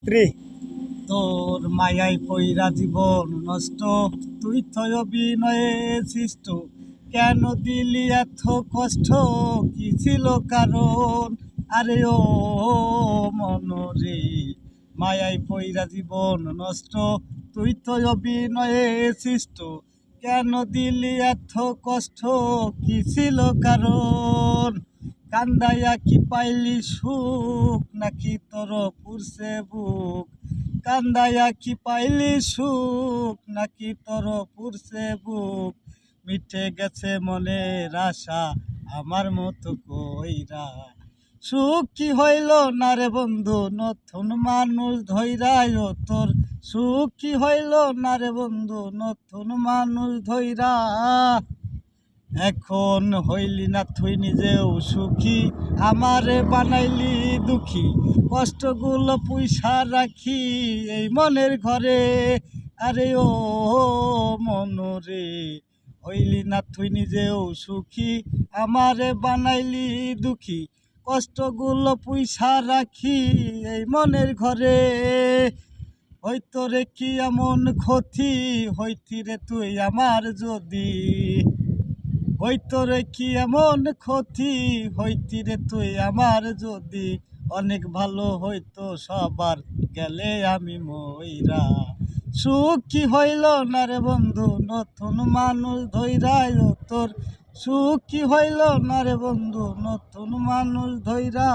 স্ত্রী তোর মায়াই পইরা জীবন নষ্ট, তুই তো অভিনয়ে সৃষ্ট। কেন দিলি এত কষ্ট, কি ছিল কারণ? আরে ও মনরে, মায়াই পইরা জীবন নষ্ট, তুই তো অভিনয়ে সৃষ্ট। কেন দিলি এত কষ্ট, কি ছিল কারণ? কান্দাইয়া কি পাইলি সুখ, নাকি তোর পুরছে বুক? কান্দাইয়া কি পাইলি সুখ, নাকি তোর পুরছে বুক? মিটে গেছে মনের আশা আমার মতো কইরা। সুখ কি হইল না রে বন্ধু, নতুন মানুষ ধইরায় তোর। সুখ কি হইল না রে বন্ধু, নতুন মানুষ ধইরা। এখন হইলি না তুই নিজেও সুখী, আমারে বানাইলি দুঃখী। কষ্টগুলো পুইসা রাখি এই মনের ঘরে। আরে ও মনরে, হইলি না তুই নিজেও সুখী, আমারে বানাইলি দুঃখী। কষ্টগুলো পুইসা রাখি এই মনের ঘরে। হইতো রে কি এমন ক্ষতি, হইতি রে তুই আমার যদি। হইতো রে কি এমন ক্ষতি, হইতি রে তুই আমার যদি। অনেক ভালো হইতো সবার গেলে আমি মইরা। সুখ কি হইল না রে বন্ধু, নতুন মানুষ ধইরায় তোর। সুখ কি হইল না রে বন্ধু, নতুন মানুষ ধইরা।